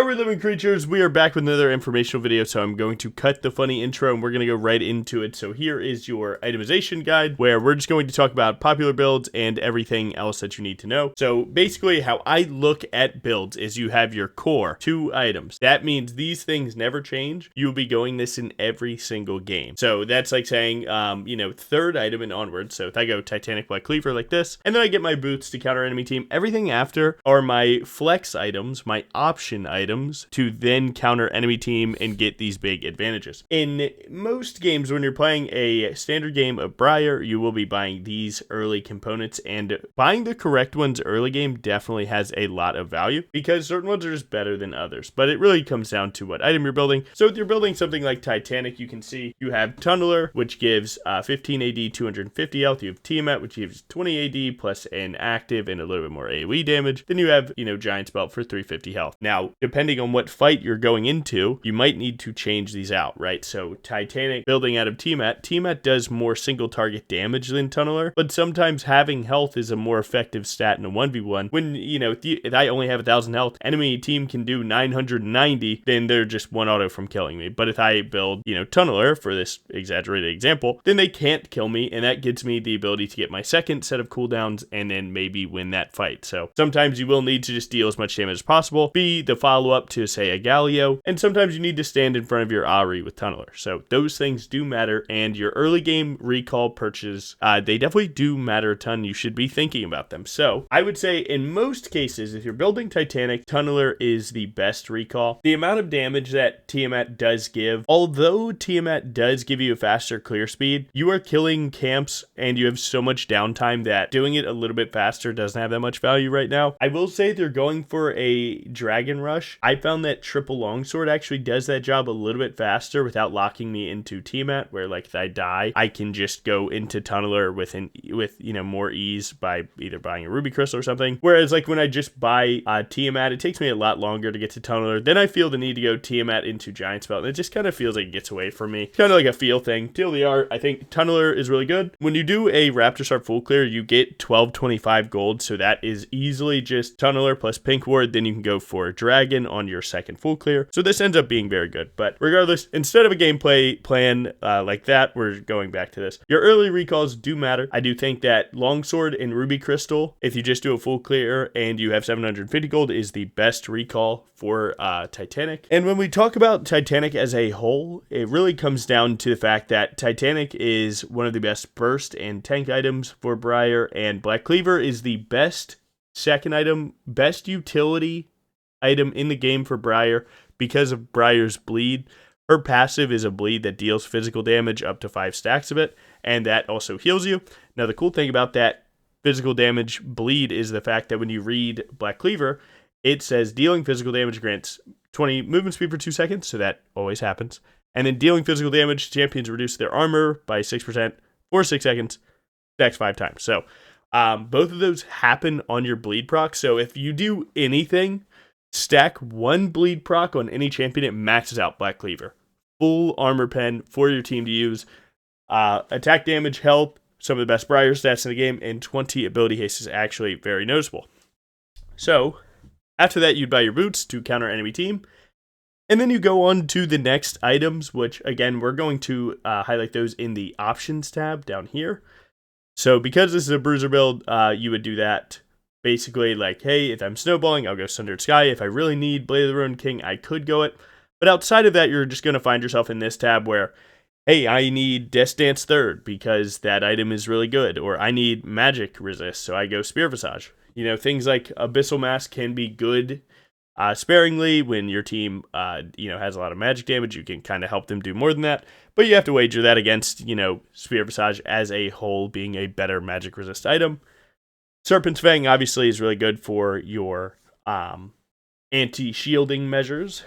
Alright, we're living creatures. We are back with another informational video, so I'm going to cut the funny intro and we're going to go right into it. So here is your itemization guide, where we're just going to talk about popular builds and everything else that you need to know. So basically how I look at builds is you have your core, 2 items. That means these things never change. You will be going this in every single game. So that's like saying, you know, 3rd item and onward. So if I go Titanic Black Cleaver like this, and then I get my boots to counter enemy team, everything after are my flex items, my option items to then counter enemy team and get these big advantages. In most games, when you're playing a standard game of Briar, you will be buying these early components, and buying the correct ones early game definitely has a lot of value because certain ones are just better than others, but it really comes down to what item you're building. So if you're building something like Titanic, you can see you have Tunneler, which gives 15 AD, 250 health. You have Tiamat, which gives 20 AD plus an active and a little bit more AoE damage. Then you have, you know, Giant's Belt for 350 health. Now, depending on what fight you're going into, you might need to change these out, right? So Titanic building out of Tiamat does more single target damage than Tunneler, but sometimes having health is a more effective stat in a 1v1. When, you know, if I only have 1,000 health, enemy team can do 990, then they're just 1 auto from killing me. But if I build, you know, Tunneler for this exaggerated example, then they can't kill me, and that gives me the ability to get my second set of cooldowns and then maybe win that fight. So sometimes you will need to just deal as much damage as possible, be the follow-up to, say, a Galio, and sometimes you need to stand in front of your Ari with Tunneler. So those things do matter, and your early game recall purchases, they definitely do matter a ton. You should be thinking about them. So I would say in most cases, if you're building Titanic, Tunneler is the best recall. The amount of damage that Tiamat does give, although Tiamat does give you a faster clear speed, you are killing camps and you have so much downtime that doing it a little bit faster doesn't have that much value right now. I will say they're going for a Dragon Rush. I found that Triple Longsword actually does that job a little bit faster without locking me into Tiamat, where like if I die, I can just go into Tunneler with you know, more ease by either buying a Ruby Crystal or something. Whereas like when I just buy Tiamat, it takes me a lot longer to get to Tunneler. Then I feel the need to go Tiamat into Giant's Belt, and it just kind of feels like it gets away from me. It's kind of like a feel thing. TLDR, I think Tunneler is really good. When you do a Raptor Sharp full clear, you get 1225 gold, so that is easily just Tunneler plus Pink Ward. Then you can go for Dragon on your second full clear. So this ends up being very good. But regardless, instead of a gameplay plan like that, we're going back to this. Your early recalls do matter. I do think that Longsword and Ruby Crystal, if you just do a full clear and you have 750 gold, is the best recall for Titanic. And when we talk about Titanic as a whole, it really comes down to the fact that Titanic is one of the best burst and tank items for Briar, and Black Cleaver is the best second item, best utility item in the game for Briar because of Briar's bleed. Her passive is a bleed that deals physical damage up to 5 stacks of it, and that also heals you. Now the cool thing about that physical damage bleed is the fact that when you read Black Cleaver, it says dealing physical damage grants 20 movement speed for 2 seconds, so that always happens. And then dealing physical damage, champions reduce their armor by 6% for 6 seconds, stacks 5 times. So both of those happen on your bleed proc. So if you do anything, stack 1 bleed proc on any champion, it maxes out Black Cleaver. Full armor pen for your team to use. Attack damage, health, some of the best Briar stats in the game, and 20 ability haste is actually very noticeable. So after that, you'd buy your boots to counter enemy team. And then you go on to the next items, which again, we're going to highlight those in the options tab down here. So because this is a Bruiser build, you would do that basically like, hey, if I'm snowballing, I'll go Sundered Sky. If I really need Blade of the Ruined King, I could go it. But outside of that, you're just going to find yourself in this tab where, hey, I need Death Dance 3rd because that item is really good. Or I need Magic Resist, so I go Spear Visage. You know, things like Abyssal Mask can be good sparingly when your team, you know, has a lot of magic damage. You can kind of help them do more than that. But you have to wager that against, you know, Spear Visage as a whole being a better magic resist item. Serpent's Fang obviously is really good for your anti-shielding measures.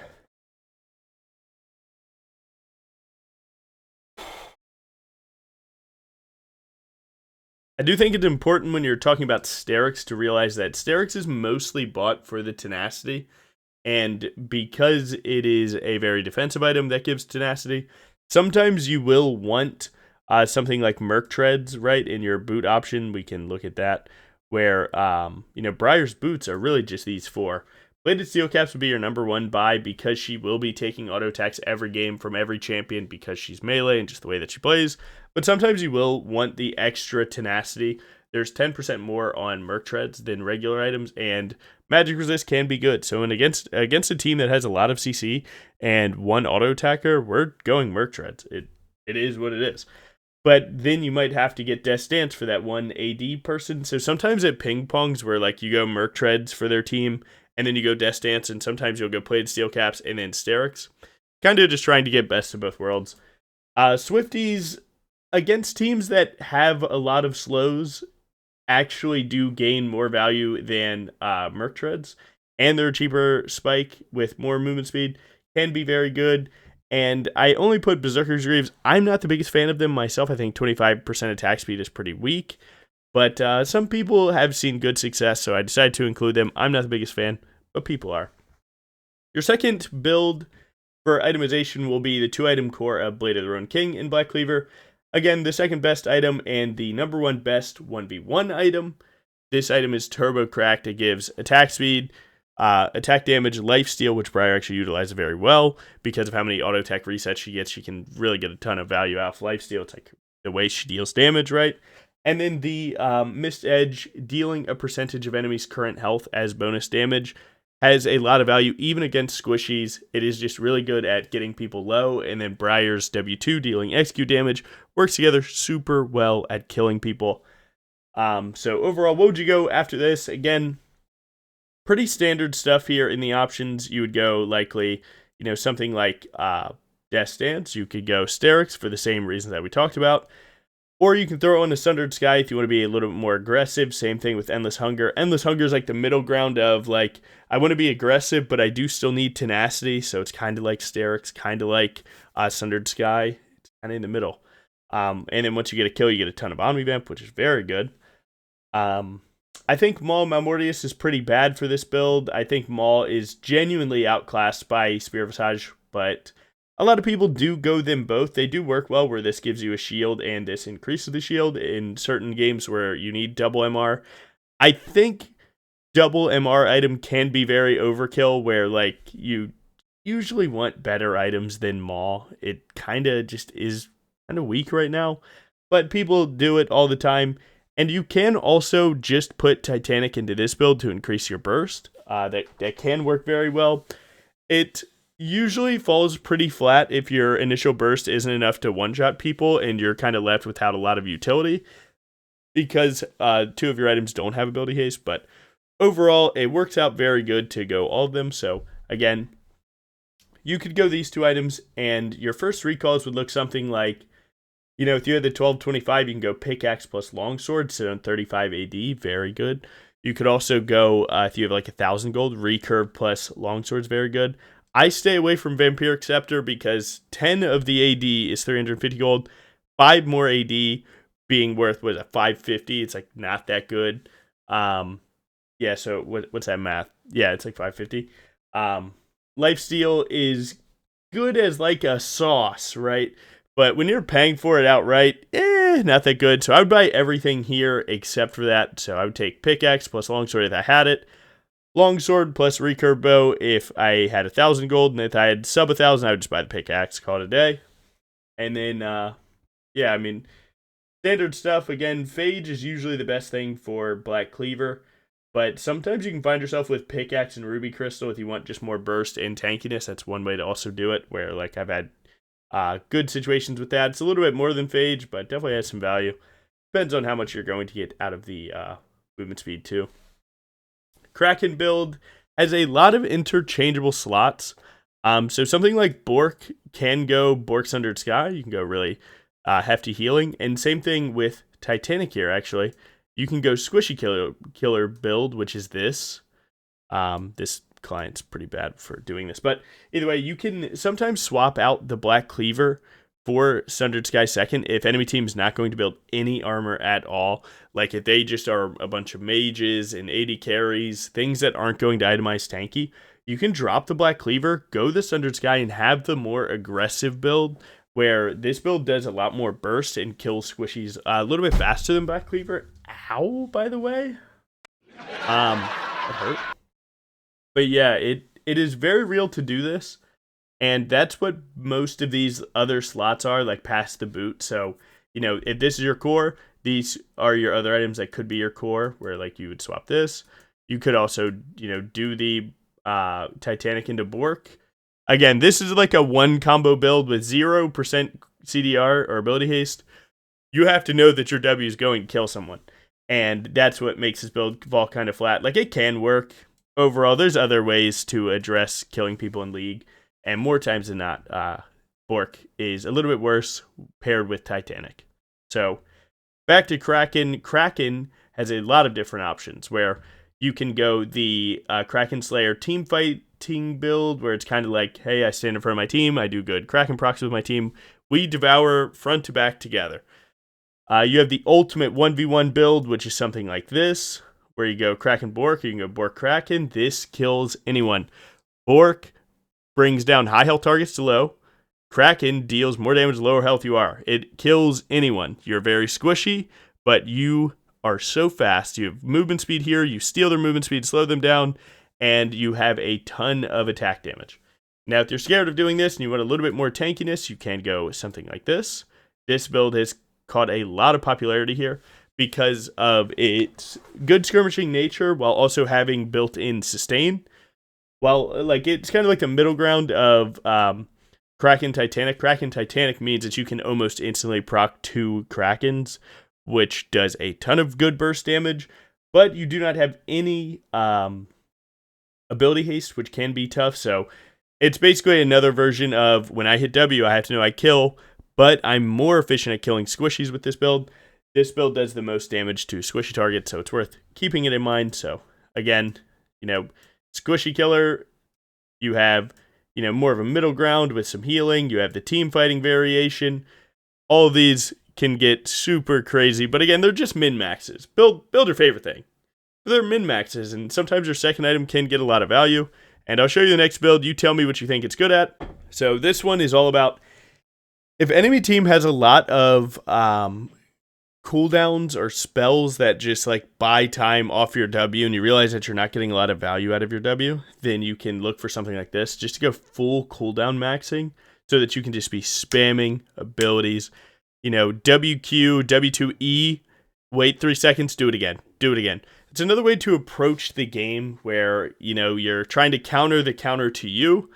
I do think it's important when you're talking about Sterix to realize that Sterix is mostly bought for the tenacity, and because it is a very defensive item that gives tenacity, sometimes you will want something like Merc Treads, right, in your boot option. We can look at that, where, you know, Briar's boots are really just these 4, Bladed Steel Caps would be your number one buy because she will be taking auto attacks every game from every champion because she's melee and just the way that she plays. But sometimes you will want the extra tenacity. There's 10% more on Merc Treads than regular items, and Magic Resist can be good. So against a team that has a lot of CC and one auto attacker, we're going Merc Treads. It is what it is. But then you might have to get Death Dance for that one AD person. So sometimes it ping pongs where like you go Merc Treads for their team, and then you go Death Dance, and sometimes you'll go Plated Steel Caps and then Sterix. Kind of just trying to get best of both worlds. Swifties against teams that have a lot of slows actually do gain more value than Merc Treads, and their cheaper spike with more movement speed can be very good. And I only put Berserker's Greaves. I'm not the biggest fan of them myself. I think 25% attack speed is pretty weak. But some people have seen good success, so I decided to include them. I'm not the biggest fan, but people are. Your second build for itemization will be the 2-item core of Blade of the Roan King and Black Cleaver. Again, the second best item and the number one best 1v1 item. This item is Turbo Cracked. It gives attack speed, attack damage, lifesteal, which Briar actually utilizes very well because of how many auto attack resets she gets. She can really get a ton of value out of lifesteal. It's like the way she deals damage, right? And then the Mist Edge, dealing a percentage of enemies' current health as bonus damage, has a lot of value even against squishies. It is just really good at getting people low. And then Briar's W2, dealing execute damage, works together super well at killing people. So overall, what would you go after this? Again, pretty standard stuff here in the options. You would go likely, something like Death Dance. You could go Sterix for the same reasons that we talked about. Or you can throw on a Sundered Sky if you want to be a little bit more aggressive. Same thing with Endless Hunger. Endless Hunger is like the middle ground of like, I want to be aggressive, but I do still need tenacity. So it's kind of like Sterix, kind of like Sundered Sky. It's kind of in the middle. And then once you get a kill, you get a ton of Omnivamp, which is very good. I think Maul Malmortius is pretty bad for this build. I think Maul is genuinely outclassed by Spear Visage, but a lot of people do go them both. They do work well where this gives you a shield and this increases the shield in certain games where you need double MR. I think double MR item can be very overkill where like you usually want better items than Maul. It kind of just is kind of weak right now, but people do it all the time. And you can also just put Titanic into this build to increase your burst. That can work very well. It usually falls pretty flat if your initial burst isn't enough to one-shot people and you're kind of left without a lot of utility because 2 of your items don't have ability haste, but overall it works out very good to go all of them. So again, you could go these 2 items and your first recalls would look something like, if you had the 1225, you can go Pickaxe plus Longsword, sit on 35 AD, very good. You could also go, if you have like 1,000 gold, Recurve plus Longsword's very good. I stay away from Vampiric Scepter because 10 of the AD is 350 gold. 5 more AD being worth, 550? It's like not that good. Yeah, so what's that math? Yeah, it's like 550. Lifesteal is good as like a sauce, right? But when you're paying for it outright, not that good. So I would buy everything here except for that. So I would take Pickaxe plus Longsword if I had it. Longsword plus Recurve Bow if I had 1,000 gold. And if I had sub 1,000, I would just buy the Pickaxe, call it a day. And then, standard stuff. Again, Phage is usually the best thing for Black Cleaver. But sometimes you can find yourself with Pickaxe and Ruby Crystal if you want just more burst and tankiness. That's one way to also do it, where like I've had good situations with that. It's a little bit more than Phage, but definitely has some value. Depends on how much you're going to get out of the movement speed too. Kraken build has a lot of interchangeable slots. So something like Bork can go Bork's Sundered Sky. You can go really hefty healing. And same thing with Titanic here, actually. You can go Squishy Killer build, which is this. This client's pretty bad for doing this, but either way, you can sometimes swap out the Black Cleaver for Sundered Sky second if enemy team's not going to build any armor at all. Like if they just are a bunch of mages and 80 carries, things that aren't going to itemize tanky, you can drop the Black Cleaver, go the Sundered Sky, and have the more aggressive build where this build does a lot more burst and kills squishies a little bit faster than Black Cleaver. Ow, by the way. That hurt. But yeah, it is very real to do this. And that's what most of these other slots are, like past the boot. So, if this is your core, these are your other items that could be your core, where like you would swap this. You could also, do the Titanic into Bork. Again, this is like a one combo build with 0% CDR or ability haste. You have to know that your W is going to kill someone. And that's what makes this build fall kind of flat. Like, it can work overall. There's other ways to address killing people in League. And more times than not, Bork is a little bit worse paired with Titanic. So, back to Kraken. Kraken has a lot of different options where you can go the Kraken Slayer team fighting build, where it's kind of like, hey, I stand in front of my team, I do good Kraken procs with my team, we devour front to back together. You have the ultimate 1v1 build, which is something like this, where you go Kraken Bork, you can go Bork Kraken. This kills anyone. Bork brings down high health targets to low. Kraken deals more damage the lower health you are. It kills anyone. You're very squishy, but you are so fast. You have movement speed here. You steal their movement speed, slow them down, and you have a ton of attack damage. Now, if you're scared of doing this and you want a little bit more tankiness, you can go with something like this. This build has caught a lot of popularity here because of its good skirmishing nature while also having built-in sustain. Well, like, it's kind of like the middle ground of Kraken Titanic. Kraken Titanic means that you can almost instantly proc 2 Krakens, which does a ton of good burst damage, but you do not have any ability haste, which can be tough. So it's basically another version of when I hit W, I have to know I kill, but I'm more efficient at killing squishies with this build. This build does the most damage to squishy targets, so it's worth keeping it in mind. So again, squishy killer, you have, more of a middle ground with some healing. You have the team fighting variation. All of these can get super crazy, but again, they're just min-maxes. Build your favorite thing. They're min-maxes, and sometimes your second item can get a lot of value. And I'll show you the next build. You tell me what you think it's good at. So this one is all about if enemy team has a lot of cooldowns or spells that just like buy time off your W and you realize that you're not getting a lot of value out of your W, then you can look for something like this just to go full cooldown maxing so that you can just be spamming abilities. WQ, W2E, wait 3 seconds, do it again. It's another way to approach the game where, you're trying to counter the counter to you.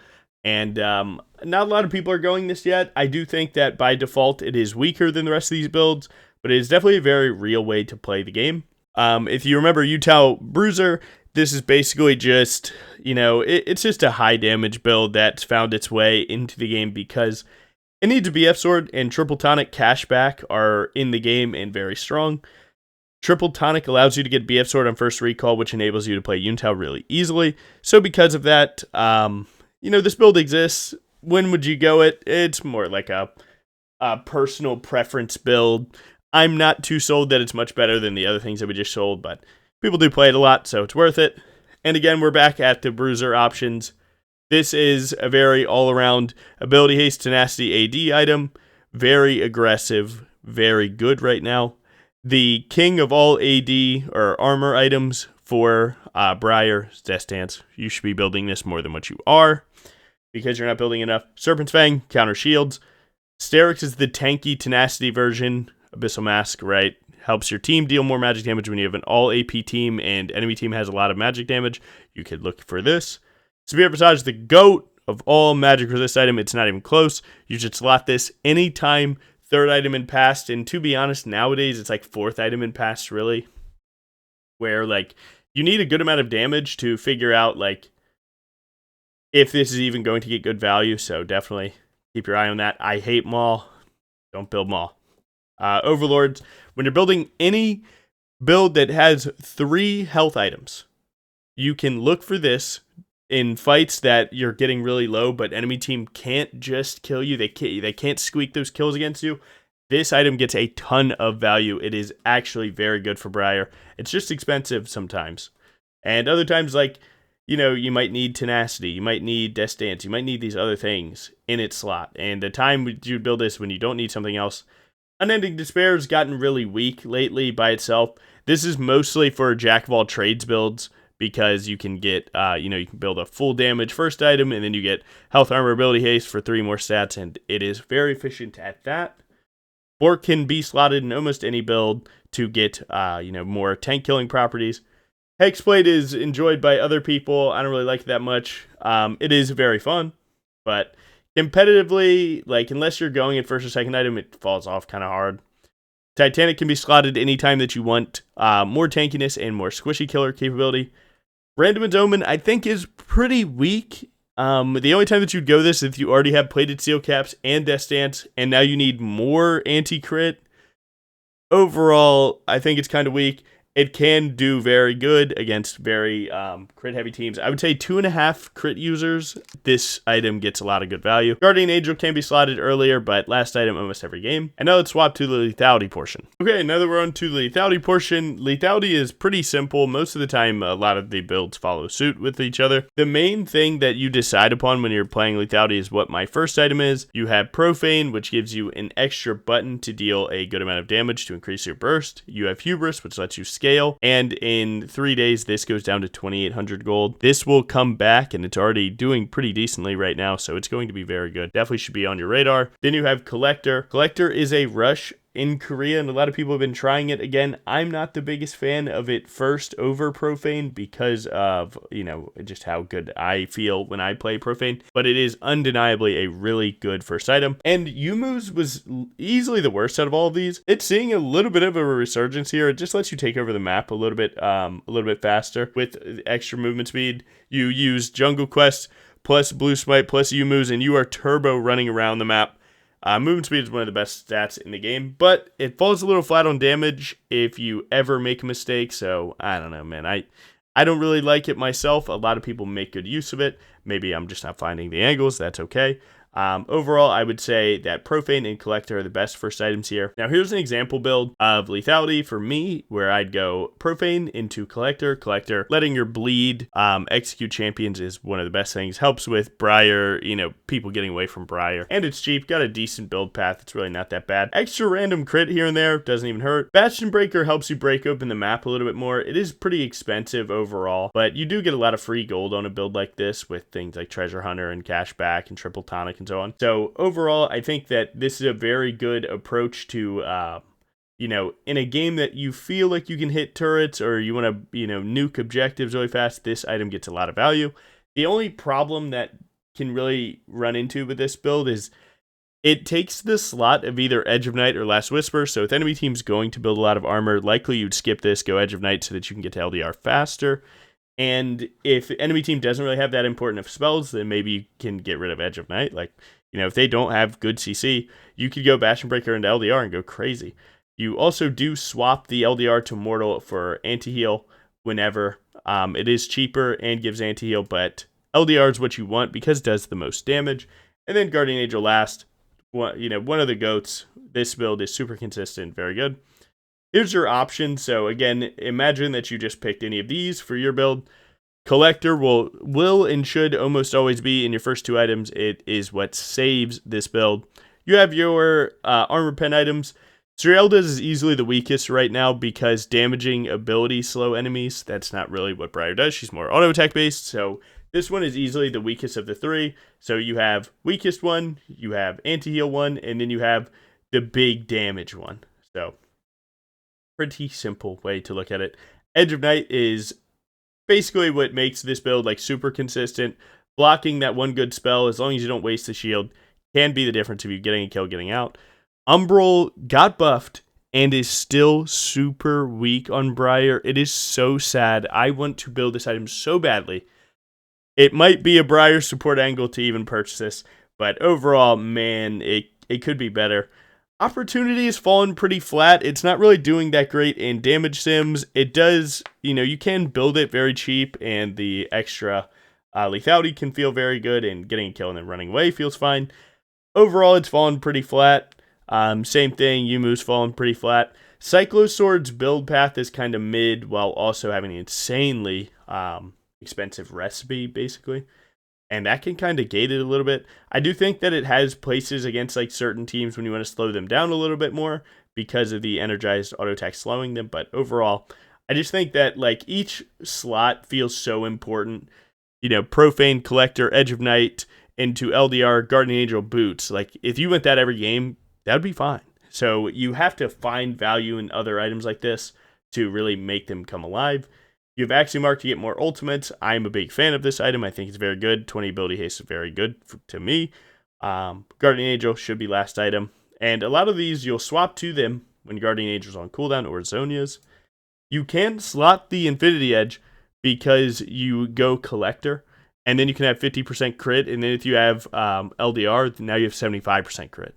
And not a lot of people are going this yet. I do think that by default it is weaker than the rest of these builds, but it is definitely a very real way to play the game. If you remember Tal Bruiser, this is basically just, it's just a high damage build that's found its way into the game because it needs a BF sword, and Triple Tonic Cashback are in the game and very strong. Triple Tonic allows you to get BF sword on first recall, which enables you to play Yuntal really easily. So because of that, this build exists. When would you go it? It's more like a personal preference build. I'm not too sold that it's much better than the other things that we just sold, but people do play it a lot, so it's worth it. And again, we're back at the Bruiser Options. This is a very all-around ability haste tenacity AD item. Very aggressive, very good right now. The king of all AD or armor items for Briar, Death Stance. You should be building this more than what you are because you're not building enough. Serpent's Fang, counter shields. Sterix is the tanky tenacity version. Abyssal Mask, right? Helps your team deal more magic damage when you have an all AP team and enemy team has a lot of magic damage. You could look for this. Severe Visage, the GOAT of all magic resist item. It's not even close. You should slot this anytime. Third item in past, and to be honest, nowadays it's like fourth item in past, really. Where, like, you need a good amount of damage to figure out, like, if this is even going to get good value, so definitely keep your eye on that. I hate Maul. Don't build Maul. Overlords, when you're building any build that has 3 health items, you can look for this in fights that you're getting really low, but enemy team can't just kill you. They can't squeak those kills against you. This item gets a ton of value. It is actually very good for Briar. It's just expensive sometimes. And other times, like, you might need tenacity. You might need Death Stance. You might need these other things in its slot. And the time you build this when you don't need something else. Unending Despair has gotten really weak lately by itself. This is mostly for Jack of all trades builds because you can get, you can build a full damage first item, and then you get health, armor, ability, haste for 3 more stats, and it is very efficient at that. Bork can be slotted in almost any build to get, more tank killing properties. Hexblade is enjoyed by other people. I don't really like it that much. It is very fun, but competitively, like, unless you're going at first or second item, it falls off kind of hard. Titanic can be slotted anytime that you want more tankiness and more squishy killer capability. Random Omen, I think, is pretty weak. The only time that you'd go this is if you already have plated steel caps and death stance, and now you need more anti-crit. Overall, I think it's kind of weak. It can do very good against very crit-heavy teams. I would say 2.5 crit users, this item gets a lot of good value. Guardian Angel can be slotted earlier, but last item almost every game. And now let's swap to the lethality portion. Okay, now that we're on to the lethality portion, lethality is pretty simple. Most of the time, a lot of the builds follow suit with each other. The main thing that you decide upon when you're playing lethality is what my first item is. You have Profane, which gives you an extra button to deal a good amount of damage to increase your burst. You have Hubris, which lets you scale, and in 3 days this goes down to 2,800 gold. This will come back, and it's already doing pretty decently right now, so it's going to be very good. Definitely should be on your radar. Then you have Collector. Collector is a rush in Korea, and a lot of people have been trying it. Again, I'm not the biggest fan of it first over Profane because of, just how good I feel when I play Profane, but it is undeniably a really good first item. And Yumu's was easily the worst out of all of these. It's seeing a little bit of a resurgence here. It just lets you take over the map a little bit faster with extra movement speed. You use Jungle Quest plus Blue Smite plus Yumu's, and you are turbo running around the map. Movement speed is one of the best stats in the game, but it falls a little flat on damage if you ever make a mistake, so I don't know, man. I don't really like it myself. A lot of people make good use of it. Maybe I'm just not finding the angles. That's okay. Overall, I would say that Profane and Collector are the best first items here. Now, here's an example build of lethality for me, where I'd go Profane into Collector. Collector, letting your bleed execute champions is one of the best things. Helps with Briar, people getting away from Briar. And it's cheap, got a decent build path. It's really not that bad. Extra random crit here and there, doesn't even hurt. Bastion Breaker helps you break open the map a little bit more. It is pretty expensive overall, but you do get a lot of free gold on a build like this with things like Treasure Hunter and Cashback and Triple Tonic and so on. So overall, I think that this is a very good approach to, in a game that you feel like you can hit turrets or you want to, nuke objectives really fast, this item gets a lot of value. The only problem that can really run into with this build is it takes the slot of either Edge of Night or Last Whisper. So if enemy team's going to build a lot of armor, likely you'd skip this, go Edge of Night so that you can get to LDR faster. And if enemy team doesn't really have that important of spells, then maybe you can get rid of Edge of Night. Like, if they don't have good CC, you could go Bastion Breaker into LDR and go crazy. You also do swap the LDR to Mortal for anti-heal whenever. It is cheaper and gives anti-heal, but LDR is what you want because it does the most damage. And then Guardian Angel last. One of the GOATs. This build is super consistent, very good. Here's your option. So again, imagine that you just picked any of these for your build. Collector will and should almost always be in your first 2 items. It is what saves this build. You have your armor pen items. Zrielda's is easily the weakest right now because damaging ability slow enemies. That's not really what Briar does. She's more auto attack based. So this one is easily the weakest of the 3. So you have weakest one, you have anti-heal one, and then you have the big damage one. So pretty simple way to look at it. Edge of Night is basically what makes this build like super consistent. Blocking that one good spell, as long as you don't waste the shield, can be the difference of you getting a kill, getting out. Umbral got buffed and is still super weak on Briar. It is so sad. I want to build this item so badly. It might be a Briar support angle to even purchase this, but overall, man, it could be better. Opportunity has fallen pretty flat. It's not really doing that great in damage sims. It does, you can build it very cheap, and the extra lethality can feel very good, and getting a kill and then running away feels fine. Overall, it's fallen pretty flat. Same thing, Yumu's fallen pretty flat. Cyclosword's build path is kind of mid, while also having an insanely expensive recipe, basically. And that can kind of gate it a little bit. I do think that it has places against like certain teams when you want to slow them down a little bit more because of the energized auto attack slowing them. But overall, I just think that like each slot feels so important. You know, Profane, Collector, Edge of Night, into LDR, Guardian Angel, Boots. Like if you went that every game, that would be fine. So you have to find value in other items like this to really make them come alive. You have Axiom Mark to get more ultimates. I'm a big fan of this item. I think it's very good. 20 ability haste is very good to me. Guardian Angel should be last item. And a lot of these you'll swap to them when Guardian Angel's on cooldown or Zonia's. You can slot the Infinity Edge because you go Collector, and then you can have 50% crit, and then if you have LDR, now you have 75% crit.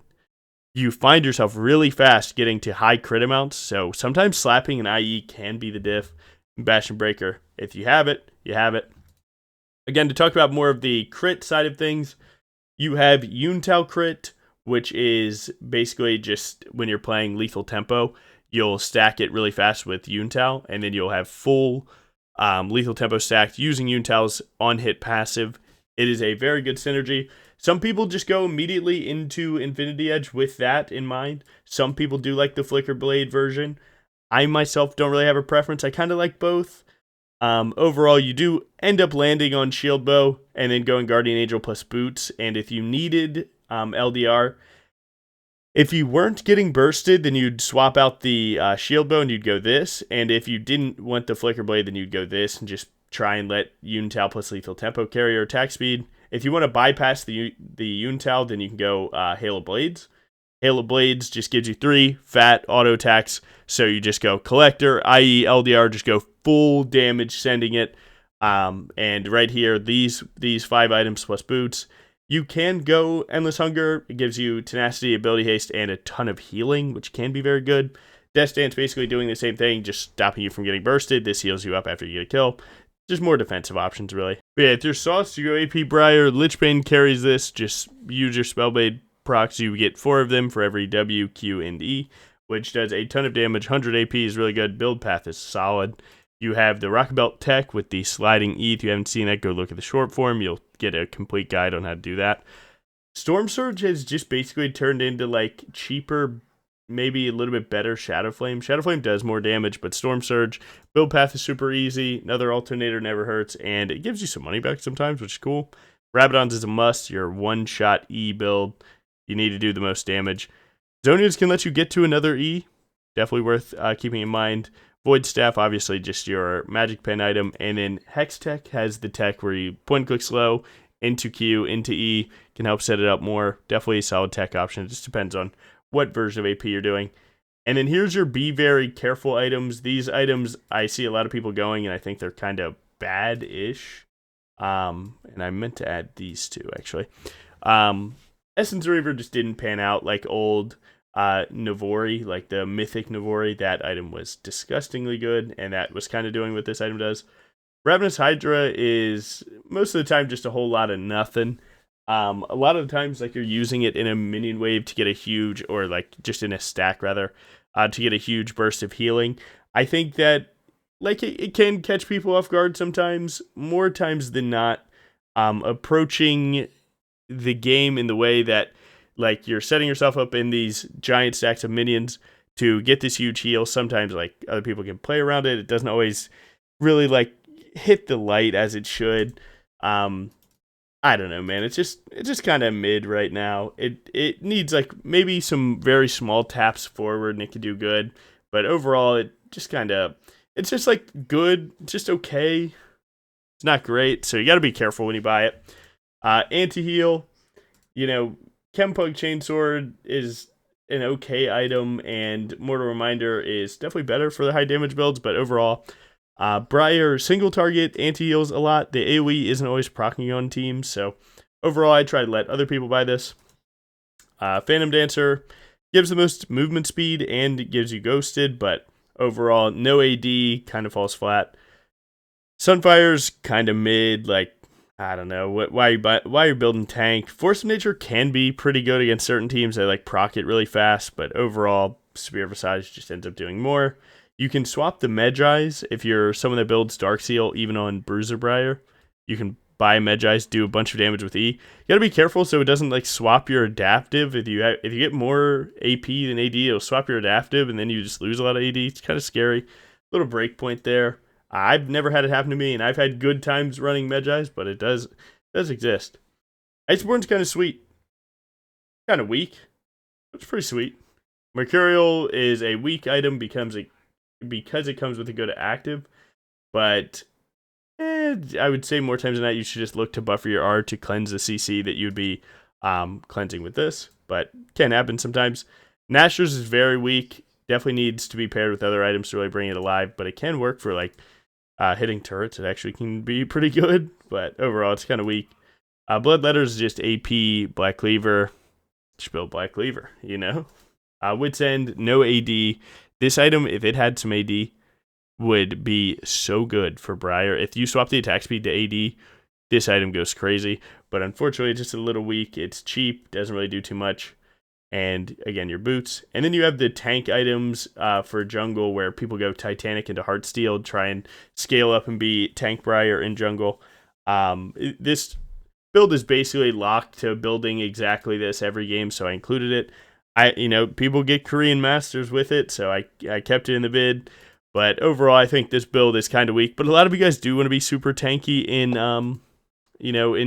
You find yourself really fast getting to high crit amounts, so sometimes slapping an IE can be the diff. Bastion Breaker, if you have it, you have it. Again, to talk about more of the crit side of things, you have Tal Crit, which is basically just when you're playing lethal tempo, you'll stack it really fast with Tal, and then you'll have full lethal tempo stacked using Tal's on-hit passive. It is a very good synergy. Some people just go immediately into Infinity Edge with that in mind. Some people do like the Flicker Blade version. I myself don't really have a preference. I kind of like both. Overall, you do end up landing on Shield Bow and then going Guardian Angel plus Boots. And if you needed LDR, if you weren't getting bursted, then you'd swap out the Shield Bow and you'd go this. And if you didn't want the Flicker Blade, then you'd go this and just try and let Tal plus Lethal Tempo carry your attack speed. If you want to bypass the Tal, then you can go Hail of Blades. Hail of Blades just gives you 3 fat auto attacks, so you just go Collector, i.e. LDR, just go full damage sending it. And right here, these 5 items plus Boots. You can go Endless Hunger. It gives you Tenacity, Ability Haste, and a ton of healing, which can be very good. Death Stance basically doing the same thing, just stopping you from getting bursted. This heals you up after you get a kill. Just more defensive options, really. But yeah, if you're sauce, you go AP Briar. Lichbane carries this. Just use your Spellblade procs. You get 4 of them for every W, Q, and E, which does a ton of damage. 100 AP is really good. Build path is solid. You have the Rocket Belt tech with the sliding E. If you haven't seen that, go look at the short form. You'll get a complete guide on how to do that. Storm Surge has just basically turned into like cheaper, maybe a little bit better Shadow Flame. Shadow Flame does more damage, but Storm Surge, build path is super easy. Another alternator never hurts, and it gives you some money back sometimes, which is cool. Rabadons is a must. Your one-shot E build. You need to do the most damage. Zonias can let you get to another E. Definitely worth keeping in mind. Void Staff, obviously just your magic pen item. And then Hex Tech has the tech where you point click slow into Q, into E. Can help set it up more. Definitely a solid tech option. It just depends on what version of AP you're doing. And then here's your be very careful items. These items I see a lot of people going, and I think they're kind of bad-ish. And I meant to add these two, actually. Essence Reaver just didn't pan out like old Navori, like the Mythic Navori. That item was disgustingly good, and that was kind of doing what this item does. Ravenous Hydra is most of the time just a whole lot of nothing. A lot of the times, like, you're using it in a minion wave to get a huge, or like just in a stack rather, to get a huge burst of healing. I think that like it can catch people off guard sometimes, more times than not. Approaching the game in the way that like you're setting yourself up in these giant stacks of minions to get this huge heal. Sometimes like other people can play around it. It doesn't always really like hit the light as it should. I don't know, man. It's just kind of mid right now. It needs like maybe some very small taps forward and it could do good. But overall, it just kind of, it's just like good, just okay. It's not great, so you got to be careful when you buy it. Anti-heal, you know, Chempug Chainsword is an okay item, and Mortal Reminder is definitely better for the high damage builds, but overall, Briar single target anti-heals a lot. The AoE isn't always proccing on teams, so overall I try to let other people buy this. Phantom Dancer gives the most movement speed and it gives you ghosted, but overall no AD, kind of falls flat. Sunfire's kind of mid, like, I don't know why you're building tank. Force of Nature can be pretty good against certain teams that like proc it really fast, but overall Spear of Visage just ends up doing more. You can swap the Medjais if you're someone that builds Dark Seal even on Bruiser Briar. You can buy Medjais, do a bunch of damage with E. You gotta be careful so it doesn't like swap your adaptive. If you get more AP than AD, it'll swap your adaptive and then you just lose a lot of AD. It's kind of scary. little break point there. I've never had it happen to me, and I've had good times running Medjai's, but it does exist. Iceborne's kind of sweet. Kind of weak. It's pretty sweet. Mercurial is a weak item because it comes with a good active, but I would say more times than not you should just look to buffer your R to cleanse the CC that you'd be cleansing with this, but can happen sometimes. Nashor's is very weak. Definitely needs to be paired with other items to really bring it alive, but it can work for like hitting turrets. It actually can be pretty good, but overall it's kind of weak. Bloodletter's is just AP, Black Cleaver. Just build Black Cleaver, you know? Wits End, no AD. This item, if it had some AD, would be so good for Briar. If you swap the attack speed to AD, this item goes crazy. But unfortunately, it's just a little weak. It's cheap, doesn't really do too much. And again, your boots. And then you have the tank items for jungle where people go Titanic into Heartsteel, try and scale up and be tank Briar in jungle. This build is basically locked to building exactly this every game, so I included it. People get Korean Masters with it, so I kept it in the vid. But overall, I think this build is kind of weak. But a lot of you guys do want to be super tanky in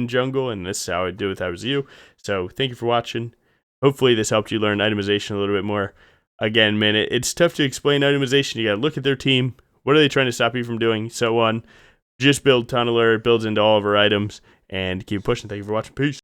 jungle, and this is how I'd do it if I was you. So thank you for watching. Hopefully this helped you learn itemization a little bit more. Again, man, it's tough to explain itemization. You got to look at their team. What are they trying to stop you from doing? So on. Just build Tunneler. It builds into all of our items. And keep pushing. Thank you for watching. Peace.